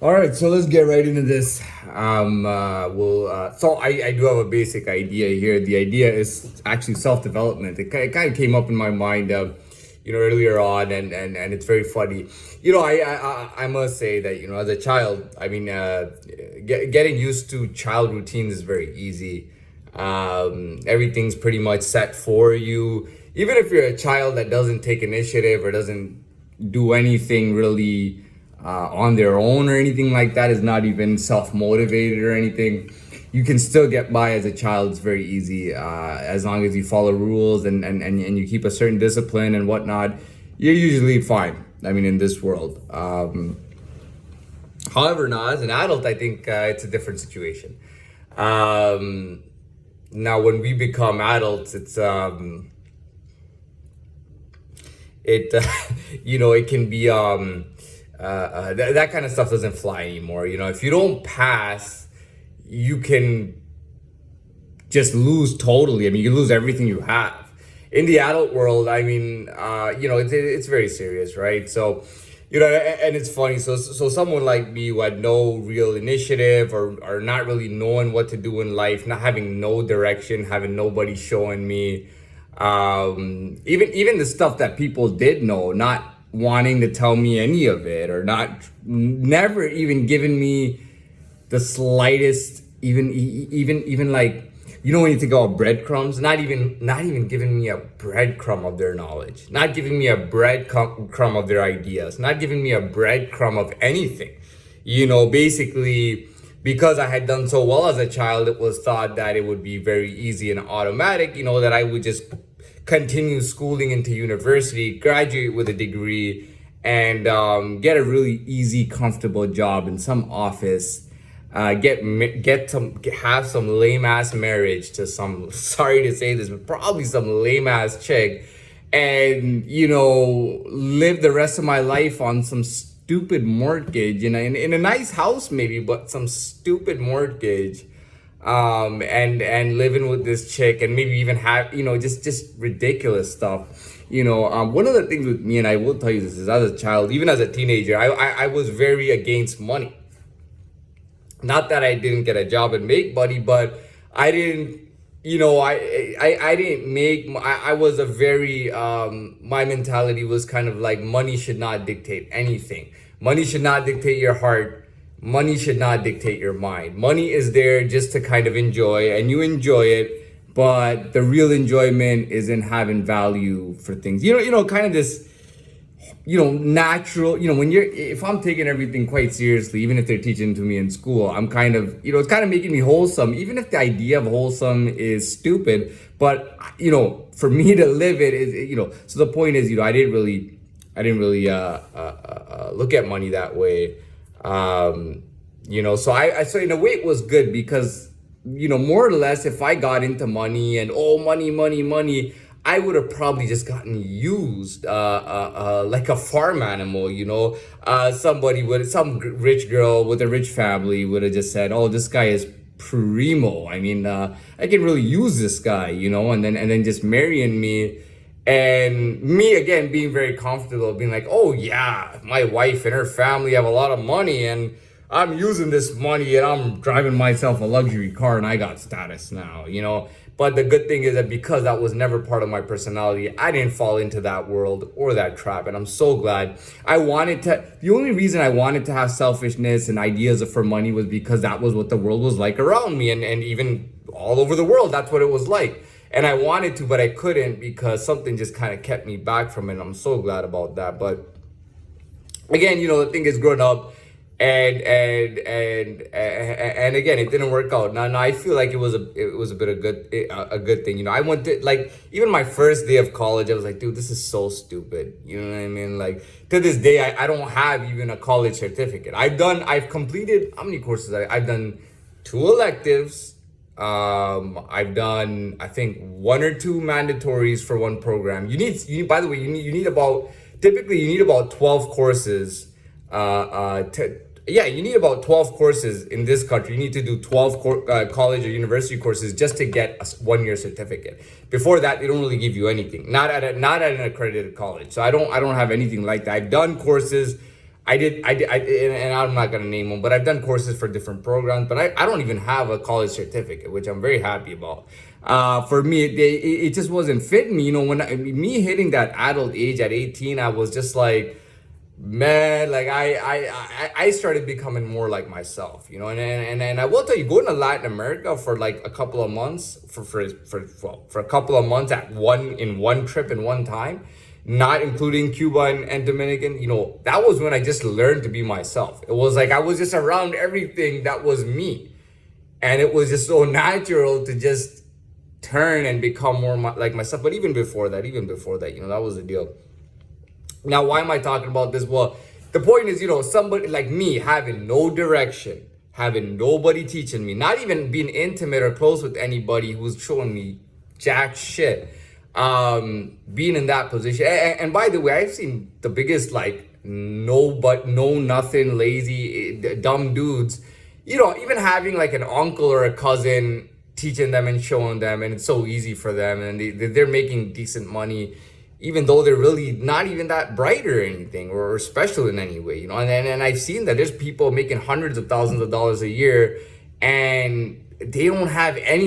All right, so let's get right into this. I do have a basic idea here. The idea is actually self-development. It kind of came up in my mind, earlier on, and it's very funny. I must say that as a child, getting used to child routines is very easy. Everything's pretty much set for you. Even if you're a child that doesn't take initiative or doesn't do anything really on their own or anything like that, is not even self-motivated or anything, you can still get by as a child. It's very easy, as long as you follow rules and you keep a certain discipline and whatnot. You're usually fine, in this world. However, now as an adult, I think it's a different situation. Now when we become adults, it it can be that kind of stuff doesn't fly anymore. If you don't pass, you can just lose totally. You lose everything you have. In the adult world, it's very serious, right? So, and it's funny. So someone like me who had no real initiative or not really knowing what to do in life, not having no direction, having nobody showing me, even the stuff that people did know, not wanting to tell me any of it, or never even giving me the slightest, even like, when you think about breadcrumbs, not even giving me a breadcrumb of their knowledge, not giving me a breadcrumb of their ideas, not giving me a breadcrumb of anything. Basically, because I had done so well as a child, it was thought that it would be very easy and automatic, that I would just continue schooling into university, graduate with a degree, and get a really easy, comfortable job in some office. Have some lame ass marriage to some, sorry to say this, but probably some lame ass chick, and live the rest of my life on some stupid mortgage in a nice house maybe, but some stupid mortgage, and living with this chick, and maybe even have just ridiculous stuff. One of the things with me, and I will tell you this, is as a child, even as a teenager, I was very against money. Not that I didn't get a job and make money, but I didn't, I didn't make, I was a very, my mentality was kind of like, money should not dictate anything. Money should not dictate your heart. Money should not dictate your mind. Money is there just to kind of enjoy, and you enjoy it, but the real enjoyment is in having value for things. Kind of this, natural, if I'm taking everything quite seriously, even if they're teaching to me in school, I'm kind of, it's kind of making me wholesome, even if the idea of wholesome is stupid. But, for me to live it is, so the point is, I didn't really look at money that way. So in a way it was good, because, more or less, if I got into money and, money, I would have probably just gotten used, like a farm animal. Some rich girl with a rich family would have just said, "Oh, this guy is primo. I can really use this guy," and then just marrying me, and me again being very comfortable, being like, "Oh yeah, my wife and her family have a lot of money, and I'm using this money, and I'm driving myself a luxury car, and I got status now." But the good thing is that because that was never part of my personality, I didn't fall into that world or that trap. And I'm so glad. The only reason I wanted to have selfishness and ideas for money was because that was what the world was like around me. And even all over the world, that's what it was like. And I wanted to, but I couldn't, because something just kind of kept me back from it. And I'm so glad about that. But again, the thing is, growing up, and again, it didn't work out. Now I feel like it was a bit of a good thing. I went to, like, even my first day of college, I was like, dude, this is so stupid. You know what I mean? Like, to this day, I don't have even a college certificate. I've completed, how many courses? I've done 2 electives. I've done, I think, 1 or 2 mandatories for one program. By the way, you need about, typically you need about 12 courses, you need about 12 courses in this country. You need to do 12 college or university courses just to get a 1-year certificate. Before that, they don't really give you anything. Not at an accredited college. So I don't have anything like that. I've done courses. and I'm not gonna name them, but I've done courses for different programs. But I don't even have a college certificate, which I'm very happy about. For me, it just wasn't fitting me. You know, me hitting that adult age at 18, I was just like, man, like I started becoming more like myself, you know, and I will tell you, going to Latin America for like a couple of months, for a couple of months at one trip in one time, not including Cuba and Dominican, you know, that was when I just learned to be myself. It was like I was just around everything that was me, and it was just so natural to just turn and become more like myself. But even before that, you know, that was the deal. Now, why am I talking about this? Well, the point is, you know, somebody like me having no direction, having nobody teaching me, not even being intimate or close with anybody who's showing me jack shit. Being in that position. And by the way, I've seen the biggest, like, no nothing, lazy, dumb dudes, you know, even having like an uncle or a cousin teaching them and showing them, and it's so easy for them, and they're making decent money, even though they're really not even that bright or anything or special in any way, you know. And I've seen that there's people making hundreds of thousands of dollars a year, and they don't have any